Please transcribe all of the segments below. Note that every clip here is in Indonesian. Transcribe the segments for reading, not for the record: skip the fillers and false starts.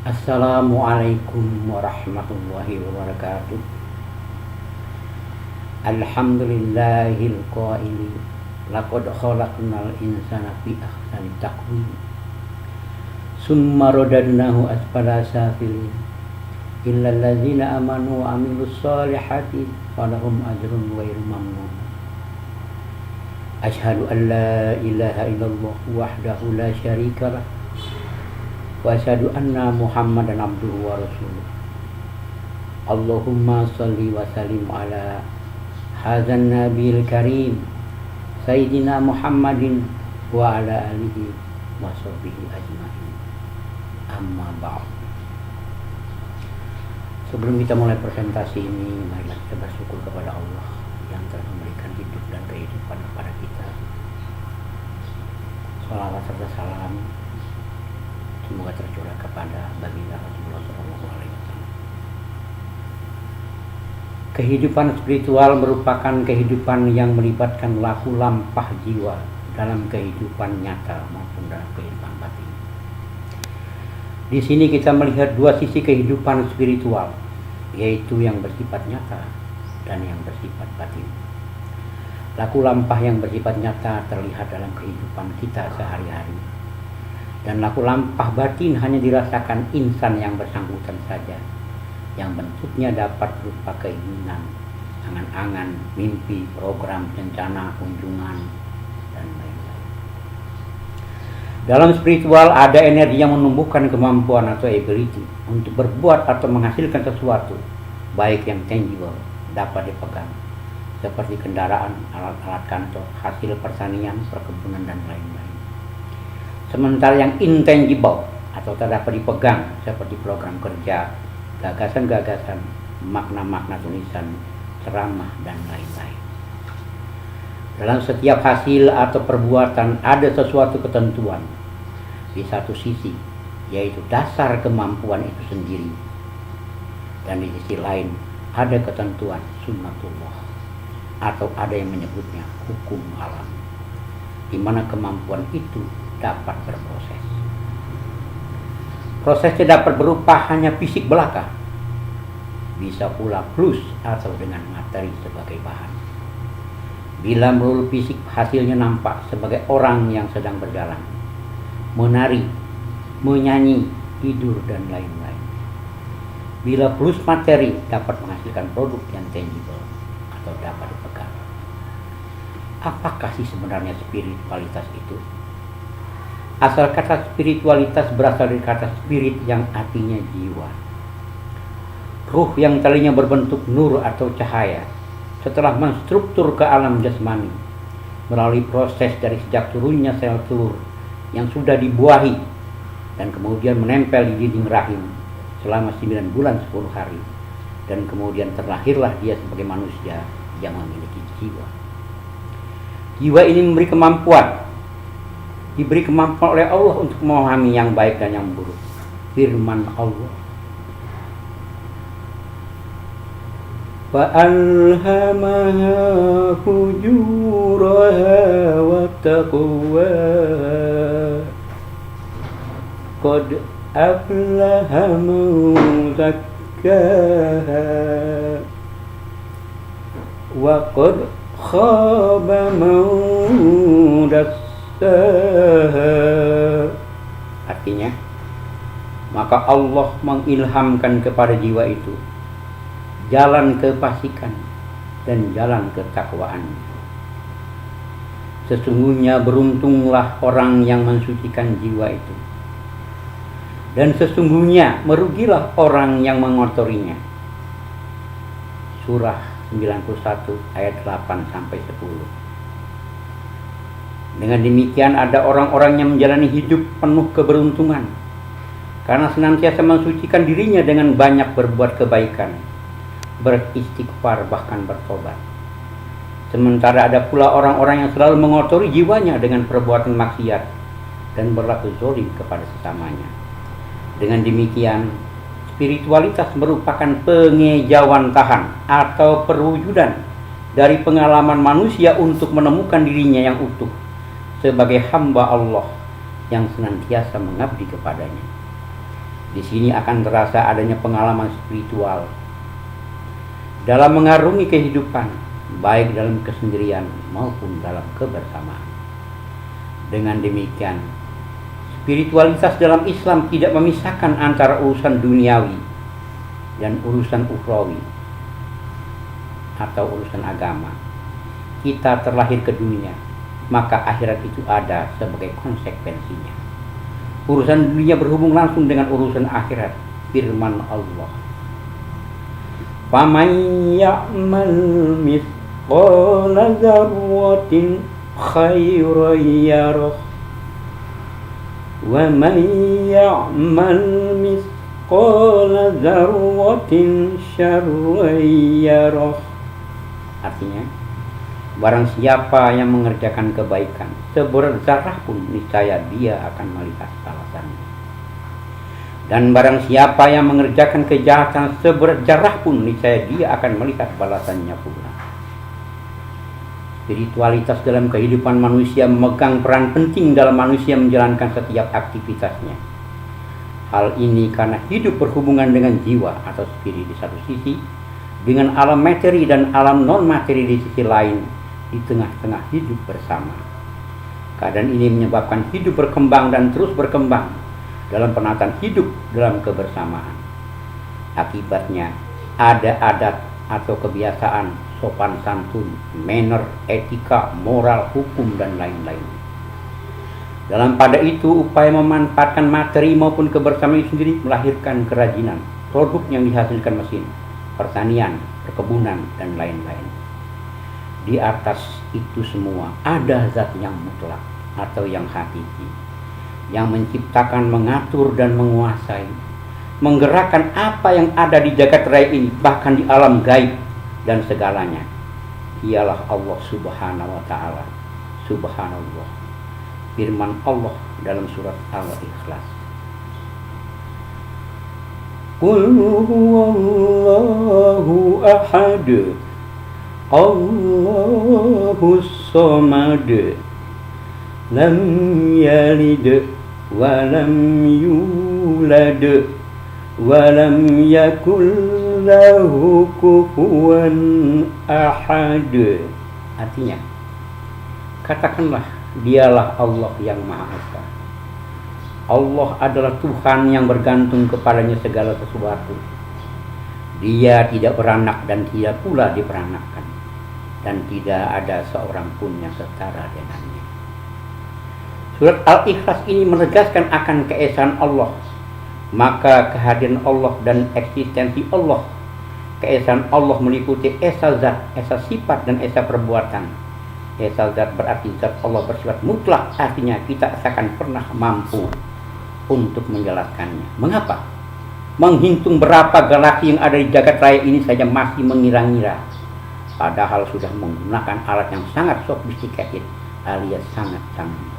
Assalamualaikum warahmatullahi wabarakatuh. Alhamdulillahil qaili laqad khalaqnal insana fi ahsani taqwim summa radadnahu asfala safilin illal ladzina amanu wa amilus solihati falahum ajrun ghairu mamnun. Asyhadu an la ilaha illallah wahdahu la syarikalah wa asyhadu anna Muhammadan abduhu wa rasuluh. Allahumma shalli wa sallim ala hadzal nabiyil karim sayyidina Muhammadin wa ala alihi wa sahbihi ajmain. Amma ba'd. Sebelum kita mulai presentasi ini, marilah kita bersyukur kepada Allah yang telah memberikan hidup dan kehidupan kepada kita. Shalawat serta salam semoga tercurah kepada baginda Rasulullah SAW. Kehidupan spiritual merupakan kehidupan yang melibatkan laku lampah jiwa dalam kehidupan nyata maupun dalam kehidupan batin. Di sini kita melihat dua sisi kehidupan spiritual, yaitu yang bersifat nyata dan yang bersifat batin. Laku lampah yang bersifat nyata terlihat dalam kehidupan kita sehari-hari, dan laku lampah batin hanya dirasakan insan yang bersangkutan saja, yang bentuknya dapat berupa keinginan, angan-angan, mimpi, program, rencana, kunjungan, dan lain-lain. Dalam spiritual ada energi yang menumbuhkan kemampuan atau ability untuk berbuat atau menghasilkan sesuatu, baik yang tangible, dapat dipegang, seperti kendaraan, alat-alat kantor, hasil pertanian, perkebunan, dan lain-lain. Sementara yang intangible atau tak dapat dipegang, seperti program kerja, gagasan-gagasan, makna-makna tulisan, ceramah, dan lain-lain. Dalam setiap hasil atau perbuatan ada sesuatu ketentuan. Di satu sisi, yaitu dasar kemampuan itu sendiri, dan di sisi lain ada ketentuan sunnatullah, atau ada yang menyebutnya hukum alam, di mana kemampuan itu dapat berproses. Prosesnya dapat berupa hanya fisik belaka, bisa pula plus atau dengan materi sebagai bahan. Bila melulu fisik, hasilnya nampak sebagai orang yang sedang berjalan, menari, menyanyi, tidur, dan lain-lain. Bila plus materi, dapat menghasilkan produk yang tangible atau dapat dipegang. Apakah sih sebenarnya spiritualitas itu? Asal kata spiritualitas berasal dari kata spirit yang artinya jiwa. Ruh yang tadinya berbentuk nur atau cahaya, setelah menstruktur ke alam jasmani melalui proses dari sejak turunnya sel telur yang sudah dibuahi dan kemudian menempel di dinding rahim selama 9 bulan 10 hari, dan kemudian terlahirlah dia sebagai manusia yang memiliki jiwa. Jiwa ini diberi kemampuan oleh Allah untuk memahami yang baik dan yang buruk. Firman Allah, فَأَلْهَمَهَا فُجُورَهَا وَتَقْوَاهَا قَدْ أَفْلَحَ مَنْ زَكَّاهَا وَقَدْ خَابَ مَنْ دَسَّاهَا. Artinya, maka Allah mengilhamkan kepada jiwa itu jalan kefasikan dan jalan ketakwaan. Sesungguhnya beruntunglah orang yang mensucikan jiwa itu, dan sesungguhnya merugilah orang yang mengotorinya. Surah 91 ayat 8-10. Dengan demikian ada orang-orang yang menjalani hidup penuh keberuntungan karena senantiasa mensucikan dirinya dengan banyak berbuat kebaikan, beristighfar, bahkan bertobat. Sementara ada pula orang-orang yang selalu mengotori jiwanya dengan perbuatan maksiat dan berlaku zalim kepada sesamanya. Dengan demikian, spiritualitas merupakan pengejauhan tahan atau perwujudan dari pengalaman manusia untuk menemukan dirinya yang utuh sebagai hamba Allah yang senantiasa mengabdi kepadanya. Di sini akan terasa adanya pengalaman spiritual dalam mengarungi kehidupan, baik dalam kesendirian maupun dalam kebersamaan. Dengan demikian, spiritualitas dalam Islam tidak memisahkan antara urusan duniawi dan urusan ukhrawi atau urusan agama. Kita terlahir ke dunia, maka akhirat itu ada sebagai konsekuensinya. Urusan dunia berhubung langsung dengan urusan akhirat. Firman Allah, "Faman ya'mal mithqala dzarratin khairan yarah wa man ya'mal mithqala dzarratin syarran yarah." Artinya, barang siapa yang mengerjakan kebaikan seberat zarah pun, niscaya dia akan melihat balasannya. Dan barang siapa yang mengerjakan kejahatan seberat zarah pun, niscaya dia akan melihat balasannya pula. Spiritualitas dalam kehidupan manusia memegang peran penting dalam manusia menjalankan setiap aktivitasnya. Hal ini karena hidup berhubungan dengan jiwa atau spirit di satu sisi, dengan alam materi dan alam non-materi di sisi lain, di tengah-tengah hidup bersama. Keadaan ini menyebabkan hidup berkembang dan terus berkembang dalam penataan hidup dalam kebersamaan. Akibatnya, ada adat atau kebiasaan, sopan santun, manner, etika, moral, hukum, dan lain-lain. Dalam pada itu, upaya memanfaatkan materi maupun kebersamaan itu sendiri melahirkan kerajinan, produk yang dihasilkan mesin, pertanian, perkebunan, dan lain-lain. Di atas itu semua ada zat yang mutlak atau yang hakiki, yang menciptakan, mengatur, dan menguasai, menggerakkan apa yang ada di jagat raya ini, bahkan di alam gaib dan segalanya. Ialah Allah Subhanahu wa Ta'ala. Subhanallah. Firman Allah dalam surat Al-Ikhlas, "Qul huwallahu ahad, Allahus samad, lam yalid wa lam yulad wa lam yakul lahu kufuwan ahad." Artinya, katakanlah, dialah Allah yang Maha Esa. Allah adalah Tuhan yang bergantung kepadanya segala sesuatu. Dia tidak beranak dan tidak pula diperanakkan, dan tidak ada seorang pun yang setara dengannya. Surat Al-Ikhlas ini menegaskan akan keesaan Allah, maka kehadiran Allah dan eksistensi Allah. Keesaan Allah meliputi esa zat, esa sifat, dan esa perbuatan. Esa zat berarti zat Allah bersifat mutlak, artinya kita akan pernah mampu untuk menjelaskannya. Mengapa? Menghitung berapa galaksi yang ada di jagat raya ini saja masih mengira-ngira, padahal sudah menggunakan alat yang sangat sophisticated alias sangat canggih.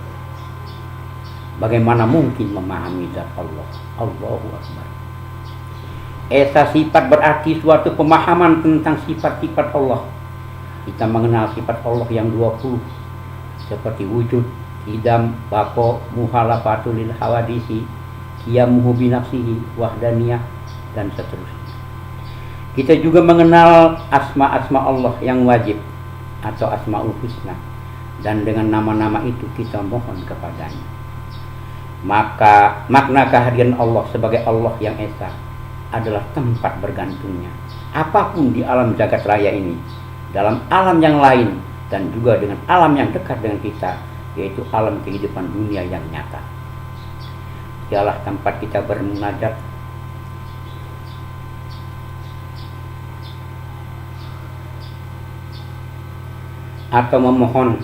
Bagaimana mungkin memahami zat Allah? Allahu Akbar. Esa sifat berarti suatu pemahaman tentang sifat-sifat Allah. Kita mengenal sifat Allah yang 20, seperti wujud, idam, bako, muhalafatul lil hawadisi, qiyamuhu binafsihi, wahdaniyah, dan seterusnya. Kita juga mengenal asma-asma Allah yang wajib atau asmaul husna, dan dengan nama-nama itu kita mohon kepadanya. Maka makna kehadiran Allah sebagai Allah yang esa adalah tempat bergantungnya apapun di alam jagat raya ini, dalam alam yang lain, dan juga dengan alam yang dekat dengan kita, yaitu alam kehidupan dunia yang nyata. Dialah tempat kita bermunajat, atau memohon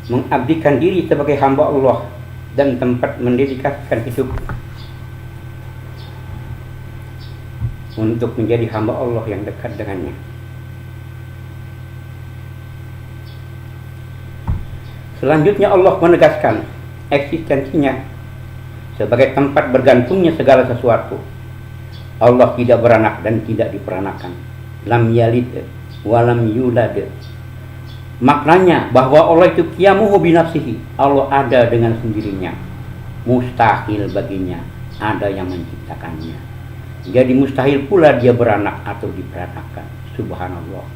mengabdikan diri sebagai hamba Allah dan tempat mendedikasikan hidup untuk menjadi hamba Allah yang dekat dengannya. Selanjutnya Allah menegaskan eksistensinya sebagai tempat bergantungnya segala sesuatu. Allah tidak beranak dan tidak diperanakan. Lam yalid, walam yulad. Maknanya bahwa Allah itu qiyamuhu binafsihi, Allah ada dengan sendirinya, mustahil baginya ada yang menciptakannya. Jadi mustahil pula dia beranak atau diperanakan. Subhanallah.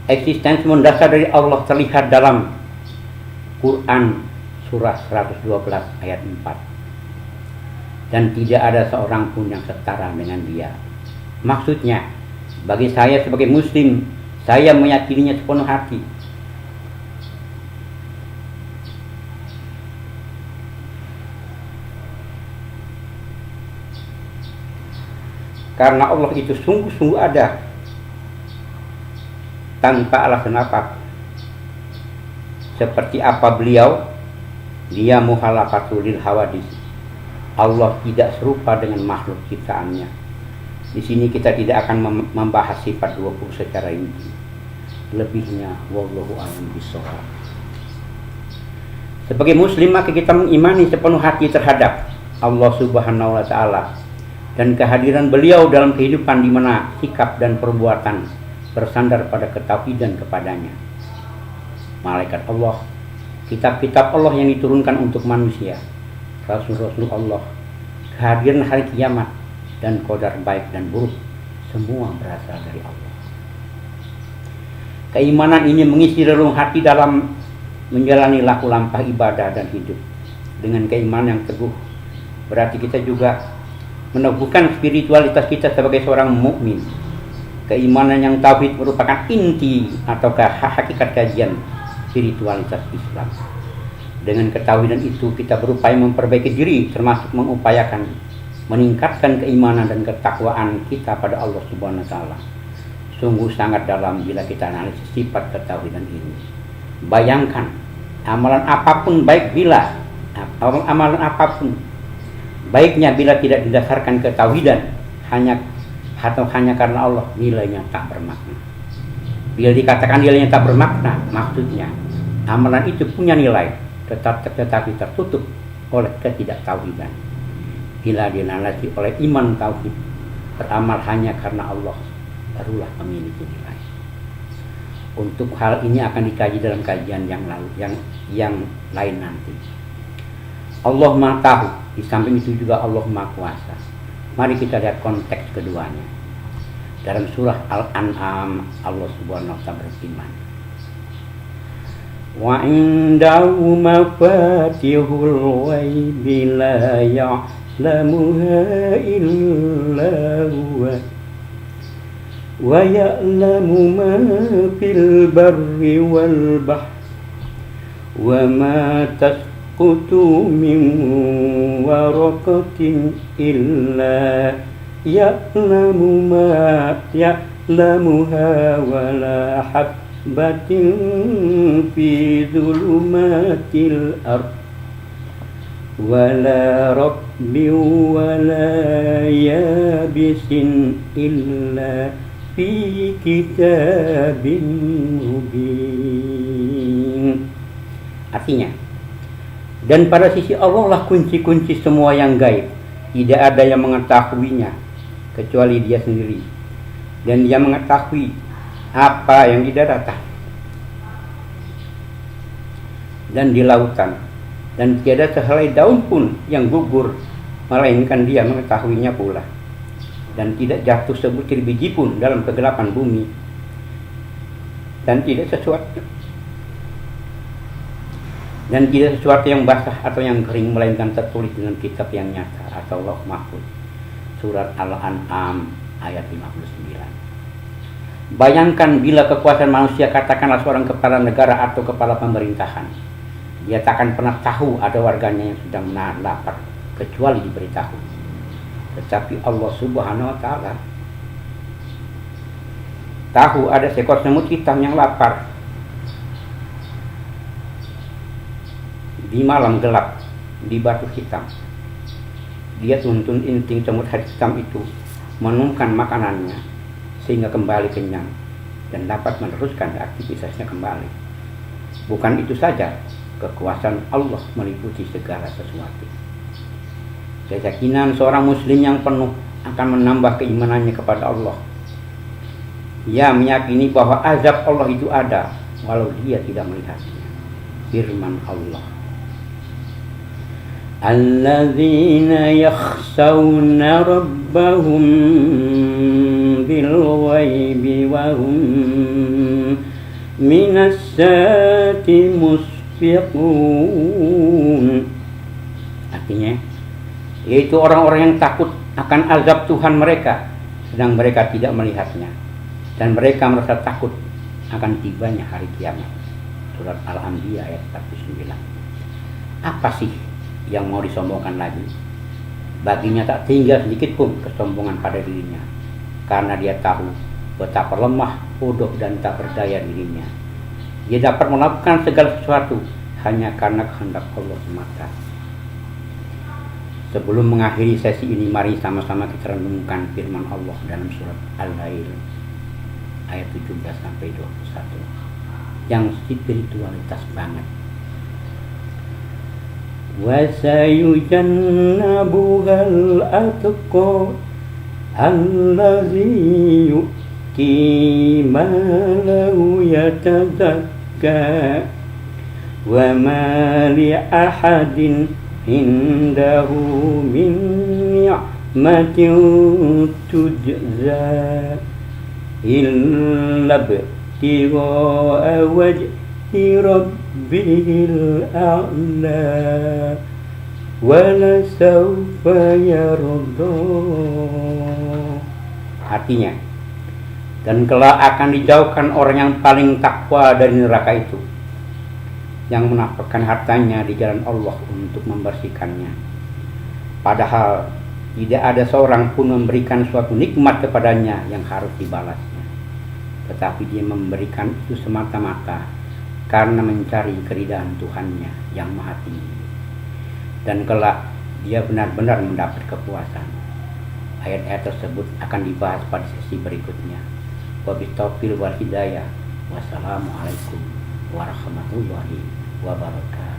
Eksistensi mendasar dari Allah terlihat dalam Quran surah 112 ayat 4. Dan tidak ada seorang pun yang setara dengan dia. Maksudnya, bagi saya sebagai muslim, saya meyakininya sepenuh hati. Karena Allah itu sungguh-sungguh ada, tanpa alasan apa. Seperti apa beliau, dia muhalafatul lil hawadis. Allah tidak serupa dengan makhluk ciptaannya. Di sini kita tidak akan membahas sifat 20 secara rinci. Lebihnya wallahu a'lam bishawab. Sebagai muslim maka kita mengimani sepenuh hati terhadap Allah Subhanahu wa taala dan kehadiran beliau dalam kehidupan di mana sikap dan perbuatan bersandar pada ketauhidan kepadanya. Malaikat Allah, kitab-kitab Allah yang diturunkan untuk manusia, rasul-rasul Allah, kehadiran hari kiamat, dan qadar baik dan buruk, semua berasal dari Allah. Keimanan ini mengisi relung hati dalam menjalani laku lampah ibadah dan hidup. Dengan keimanan yang teguh, berarti kita juga meneguhkan spiritualitas kita sebagai seorang mukmin. Keimanan yang tauhid merupakan inti atau hakikat kajian spiritualitas Islam. Dengan ketahuidan itu kita berupaya memperbaiki diri, termasuk mengupayakan meningkatkan keimanan dan ketakwaan kita pada Allah Subhanahu wa taala. Sungguh sangat dalam bila kita analisis sifat ketahuidan ini. Bayangkan amalan apapun baik bila amalan apapun baiknya bila tidak didasarkan ketauhidan hanya karena Allah, nilainya tak bermakna. Bila dikatakan nilainya tak bermakna, maksudnya amalan itu punya nilai tetapi tertutup oleh ketidaktauhidan. Bila dinalasi oleh iman tauhid, beramal hanya karena Allah, barulah memiliki nilai. Untuk hal ini akan dikaji dalam kajian yang lain nanti. Allah Maha Tahu, di samping itu juga Allah Maha Kuasa. Mari kita lihat konteks keduanya. Dalam surah Al-An'am, Allah Subhanahu wa taala berfirman, wa indahu mafatihul ghaibi la ya'lamuha illa huwa wa ya'lamu ma fil barri wal bahri wa ma tasqutu min waraqatin illa ya'lamuha wa la habbatin fi dhulumatil ardh wala rabbin wala yabisin illa fi kitabin mubin. Artinya, dan pada sisi Allah lah kunci-kunci semua yang gaib. Tidak ada yang mengetahuinya kecuali Dia sendiri. Dan Dia mengetahui apa yang di daratan dan di lautan. Dan tiada sehelai daun pun yang gugur, melainkan Dia mengetahuinya pula. Dan tidak jatuh sebutir biji pun dalam kegelapan bumi. Dan tidak sesuatu yang basah atau yang kering, melainkan tertulis dalam kitab yang nyata atau Lauh Mahfuz. Surat Al-An'am ayat 59. Bayangkan bila kekuasaan manusia, katakanlah seorang kepala negara atau kepala pemerintahan, dia takkan pernah tahu ada warganya yang sedang menahan lapar kecuali diberitahu. Tetapi Allah Subhanahu wa taala tahu ada seekor semut hitam yang lapar di malam gelap di batu hitam. Dia tuntun inting semut hitam itu menumkan makanannya sehingga kembali kenyang dan dapat meneruskan aktivitasnya kembali. Bukan itu saja, kekuasaan Allah meliputi segala sesuatu. Keyakinan seorang muslim yang penuh akan menambah keimanannya kepada Allah. yang meyakini bahwa azab Allah itu ada walau dia tidak melihatnya. Firman Allah, alladzina yakhshawna rabbahum bil ghaibi wa hum minas syati musfiqun. Artinya yaitu orang-orang yang takut akan azab Tuhan mereka sedang mereka tidak melihatnya, dan mereka merasa takut akan tibanya hari kiamat. Surat Al-Anbiya ayat 49. Apa sih yang mau disombongkan lagi? Baginya tak tinggal sedikit pun kesombongan pada dirinya, karena dia tahu betapa lemah, bodoh dan tak berdaya dirinya. Dia dapat melakukan segala sesuatu hanya karena kehendak Allah semata. Sebelum mengakhiri sesi ini, mari sama-sama kita renungkan firman Allah dalam surat Al-Lail ayat 17-21 yang spiritualitas banget. Wa sayujannabuhal atqa allazi yu'ti malahu yatazakka wa ma li ahadin indahu min ni'matin tujza illa ibtigha'a wajhi rabbihil a'la wa lasawfa yarda. Artinya, dan kelak akan dijauhkan orang yang paling takwa dari neraka itu, yang menafkahkan hartanya di jalan Allah untuk membersihkannya. Padahal tidak ada seorang pun memberikan suatu nikmat kepadanya yang harus dibalasnya, tetapi dia memberikan itu semata-mata karena mencari keridhaan Tuhannya yang maha tinggi. Dan kelak dia benar-benar mendapat kepuasan. Ayat-ayat tersebut akan dibahas pada sesi berikutnya. Wabillahi wal hidayah. Wassalamualaikum warahmatullahi wabarakatuh.